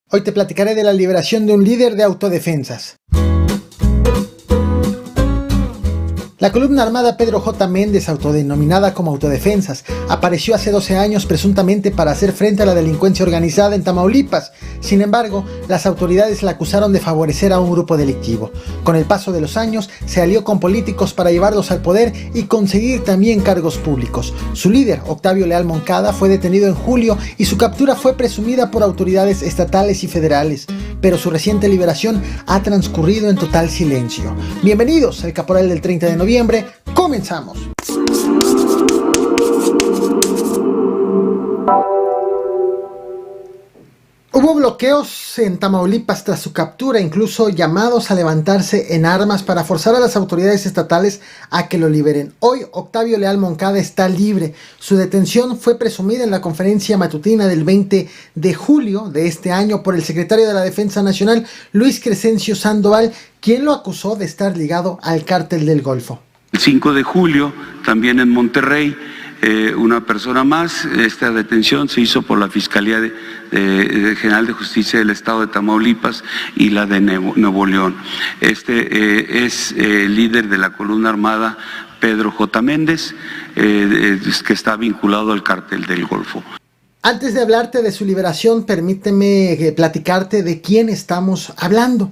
Hoy te platicaré de la liberación de un líder de autodefensas. La columna armada Pedro J. Méndez, autodenominada como Autodefensas, apareció hace 12 años presuntamente para hacer frente a la delincuencia organizada en Tamaulipas. Sin embargo, las autoridades la acusaron de favorecer a un grupo delictivo. Con el paso de los años, se alió con políticos para llevarlos al poder y conseguir también cargos públicos. Su líder, Octavio Leal Moncada, fue detenido en julio y su captura fue presumida por autoridades estatales y federales. Pero su reciente liberación ha transcurrido en total silencio. Bienvenidos al Caporal del 30 de noviembre, comenzamos. Hubo bloqueos en Tamaulipas tras su captura, incluso llamados a levantarse en armas para forzar a las autoridades estatales a que lo liberen. Hoy Octavio Leal Moncada está libre. Su detención fue presumida en la conferencia matutina del 20 de julio de este año por el secretario de la Defensa Nacional, Luis Crescencio Sandoval, quien lo acusó de estar ligado al Cártel del Golfo. El 5 de julio, también en Monterrey, una persona más. Esta detención se hizo por la Fiscalía General de Justicia del Estado de Tamaulipas y la de Nuevo León. Es el líder de la columna armada Pedro J. Méndez, que está vinculado al Cártel del Golfo. Antes de hablarte de su liberación, permíteme platicarte de quién estamos hablando.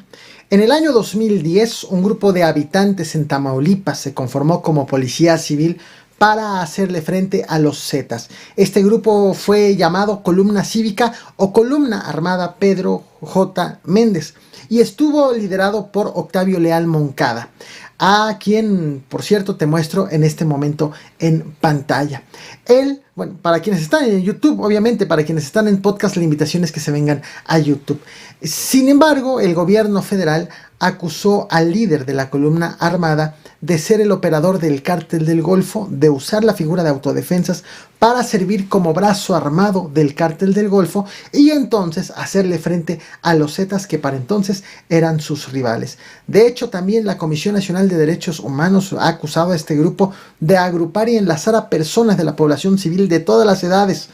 En el año 2010, un grupo de habitantes en Tamaulipas se conformó como policía civil para hacerle frente a los Zetas. Este grupo fue llamado Columna Cívica o Columna Armada Pedro J. Méndez y estuvo liderado por Octavio Leal Moncada, a quien, por cierto, te muestro en este momento en pantalla. Él, bueno, para quienes están en YouTube, obviamente, para quienes están en podcast, la invitación es que se vengan a YouTube. Sin embargo, el gobierno federal acusó al líder de la columna armada de ser el operador del Cártel del Golfo, de usar la figura de autodefensas para servir como brazo armado del Cártel del Golfo y entonces hacerle frente a los Zetas, que para entonces eran sus rivales. De hecho, también la Comisión Nacional de Derechos Humanos ha acusado a este grupo de agrupar y enlazar a personas de la población civil de todas las edades,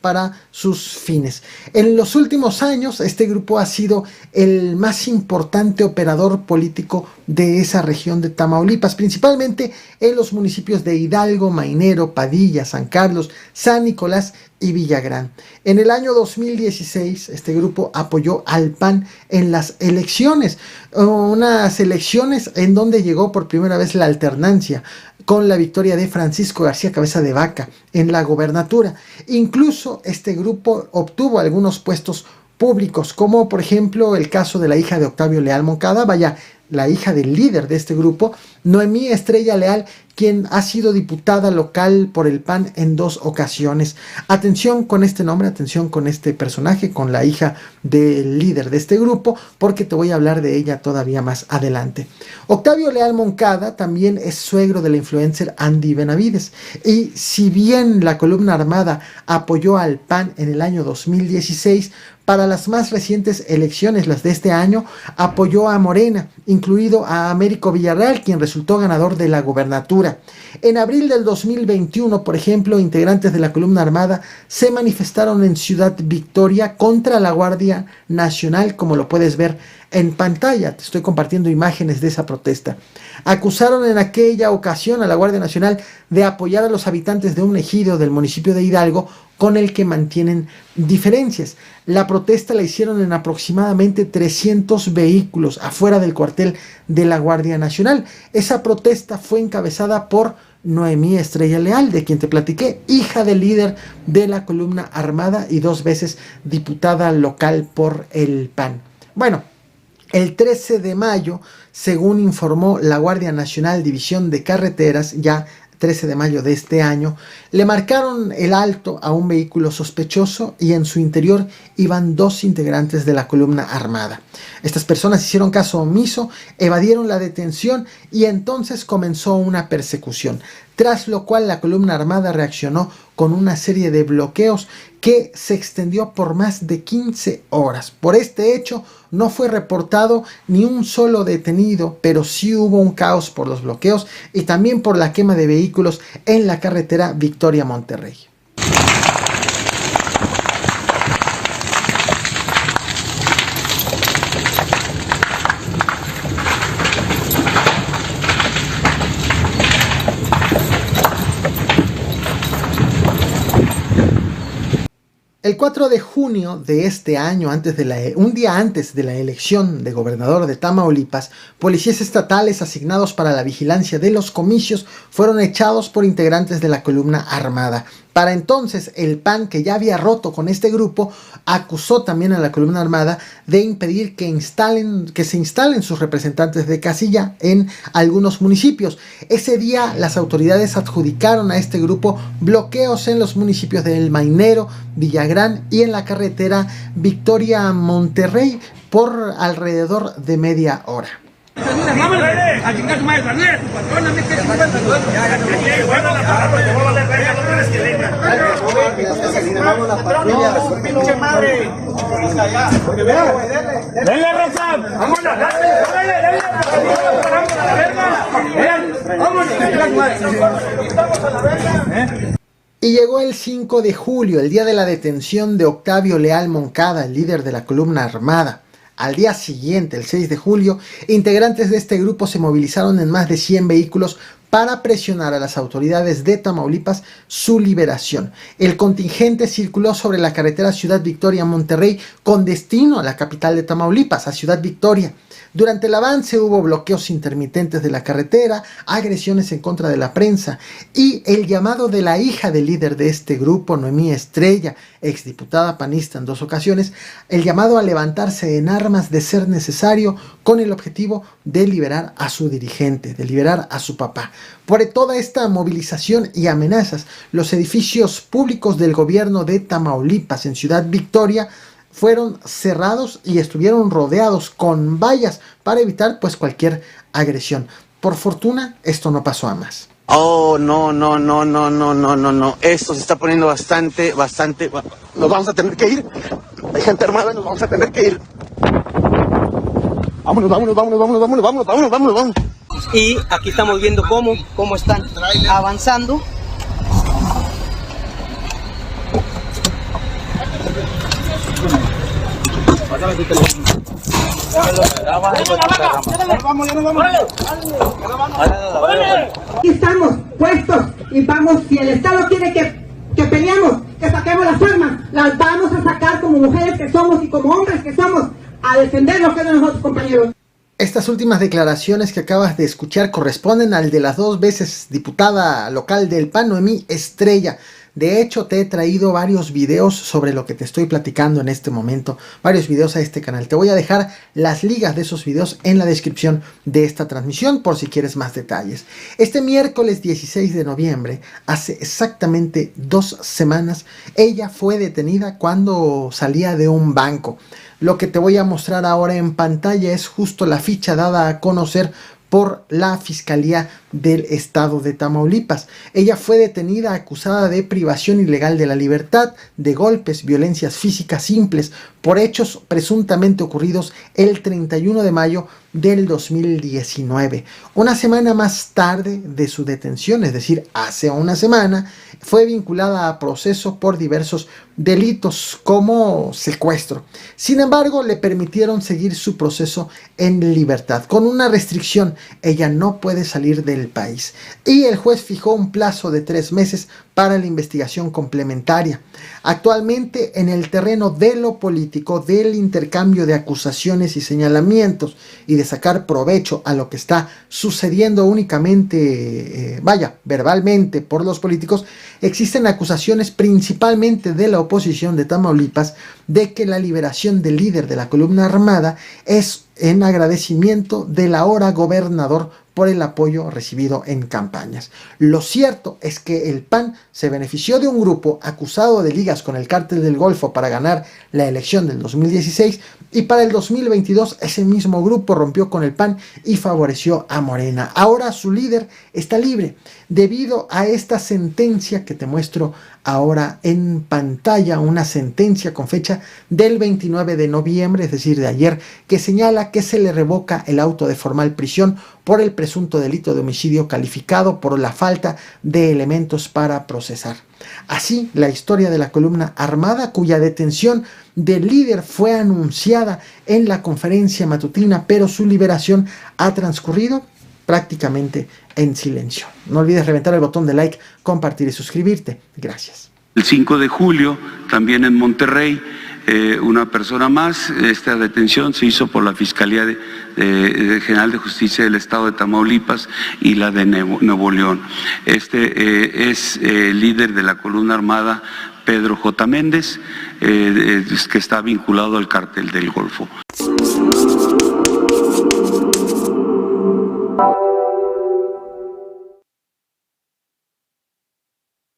para sus fines. En los últimos años, este grupo ha sido el más importante operador político de esa región de Tamaulipas, principalmente en los municipios de Hidalgo, Mainero, Padilla, San Carlos, San Nicolás y Villagrán. En el año 2016, este grupo apoyó al PAN en las elecciones, unas elecciones en donde llegó por primera vez la alternancia, con la victoria de Francisco García Cabeza de Vaca en la gobernatura. Incluso este grupo obtuvo algunos puestos públicos, como por ejemplo el caso de la hija de Octavio Leal Moncada, la hija del líder de este grupo, Noemí Estrella Leal, quien ha sido diputada local por el PAN en 2 ocasiones. Atención con este nombre, atención con este personaje, con la hija del líder de este grupo, porque te voy a hablar de ella todavía más adelante. Octavio Leal Moncada también es suegro de la influencer Andy Benavides, y si bien la columna armada apoyó al PAN en el año 2016, para las más recientes elecciones, las de este año, apoyó a Morena, incluido a Américo Villarreal, quien resultó ganador de la gobernatura. En abril del 2021, por ejemplo, integrantes de la columna armada se manifestaron en Ciudad Victoria contra la Guardia Nacional, como lo puedes ver en pantalla. Te estoy compartiendo imágenes de esa protesta. Acusaron en aquella ocasión a la Guardia Nacional de apoyar a los habitantes de un ejido del municipio de Hidalgo con el que mantienen diferencias. La protesta la hicieron en aproximadamente 300 vehículos afuera del cuartel de la Guardia Nacional. Esa protesta fue encabezada por Noemí Estrella Leal, de quien te platiqué, hija del líder de la columna armada y 2 veces diputada local por el PAN. Bueno, el 13 de mayo, según informó la Guardia Nacional División de Carreteras, ya 13 de mayo de este año, le marcaron el alto a un vehículo sospechoso y en su interior iban 2 integrantes de la columna armada. Estas personas hicieron caso omiso, evadieron la detención y entonces comenzó una persecución, tras lo cual la columna armada reaccionó con una serie de bloqueos que se extendió por más de 15 horas. Por este hecho no fue reportado ni un solo detenido, pero sí hubo un caos por los bloqueos y también por la quema de vehículos en la carretera Victoria-Monterrey. El 4 de junio de este año, un día antes de la elección de gobernador de Tamaulipas, policías estatales asignados para la vigilancia de los comicios fueron echados por integrantes de la columna armada. Para entonces, el PAN, que ya había roto con este grupo, acusó también a la columna armada de impedir que se instalen sus representantes de casilla en algunos municipios. Ese día, las autoridades adjudicaron a este grupo bloqueos en los municipios de El Mainero, Villagrán y en la carretera Victoria-Monterrey por alrededor de media hora. Y llegó el 5 de julio, el día de la detención de Octavio Leal Moncada, el líder de la columna armada. Al día siguiente, el 6 de julio, integrantes de este grupo se movilizaron en más de 100 vehículos para presionar a las autoridades de Tamaulipas su liberación. El contingente circuló sobre la carretera Ciudad Victoria-Monterrey con destino a la capital de Tamaulipas, a Ciudad Victoria. Durante el avance hubo bloqueos intermitentes de la carretera, agresiones en contra de la prensa y el llamado de la hija del líder de este grupo, Noemí Estrella, exdiputada panista en 2 ocasiones, el llamado a levantarse en armas de ser necesario con el objetivo de liberar a su dirigente, de liberar a su papá. Por toda esta movilización y amenazas, los edificios públicos del gobierno de Tamaulipas en Ciudad Victoria fueron cerrados y estuvieron rodeados con vallas para evitar pues cualquier agresión. Por fortuna, esto no pasó a más. Oh, no. Esto se está poniendo bastante. Nos vamos a tener que ir. Hay gente armada, nos vamos a tener que ir. Vámonos. Y aquí estamos viendo cómo están avanzando. Aquí estamos puestos y vamos, si el Estado quiere que peleemos, que saquemos las armas, las vamos a sacar como mujeres que somos y como hombres que somos, a defender lo que es de nosotros, compañeros. Estas últimas declaraciones que acabas de escuchar corresponden al de las 2 veces diputada local del PAN, Noemí Estrella. De hecho, te he traído varios videos sobre lo que te estoy platicando en este momento, varios videos a este canal. Te voy a dejar las ligas de esos videos en la descripción de esta transmisión por si quieres más detalles. Este miércoles 16 de noviembre, hace exactamente 2 semanas, ella fue detenida cuando salía de un banco. Lo que te voy a mostrar ahora en pantalla es justo la ficha dada a conocer por la Fiscalía del Estado de Tamaulipas. Ella fue detenida acusada de privación ilegal de la libertad, de golpes, violencias físicas simples, por hechos presuntamente ocurridos el 31 de mayo del 2019. Una semana más tarde de su detención, es decir, hace una semana, fue vinculada a proceso por diversos delitos como secuestro. Sin embargo, le permitieron seguir su proceso en libertad, con una restricción: ella no puede salir del país. Y el juez fijó un plazo de 3 meses para la investigación complementaria. Actualmente, en el terreno de lo político, del intercambio de acusaciones y señalamientos y de sacar provecho a lo que está sucediendo únicamente, verbalmente por los políticos, existen acusaciones principalmente de la oposición de Tamaulipas de que la liberación del líder de la columna armada es en agradecimiento del ahora gobernador por el apoyo recibido en campañas. Lo cierto es que el PAN se benefició de un grupo acusado de ligas con el Cártel del Golfo para ganar la elección del 2016, y para el 2022 ese mismo grupo rompió con el PAN y favoreció a Morena. Ahora su líder está libre debido a esta sentencia que te muestro ahora en pantalla, una sentencia con fecha del 29 de noviembre, es decir, de ayer, que señala que se le revoca el auto de formal prisión por el presunto delito de homicidio calificado por la falta de elementos para procesar. Así, la historia de la columna armada, cuya detención del líder fue anunciada en la conferencia matutina, pero su liberación ha transcurrido prácticamente en silencio. No olvides reventar el botón de like, compartir y suscribirte. Gracias. El 5 de julio, también en Monterrey, una persona más. Esta detención se hizo por la Fiscalía General de Justicia del Estado de Tamaulipas y la de Nuevo León. Este es el líder de la columna armada, Pedro J. Méndez, que está vinculado al Cártel del Golfo.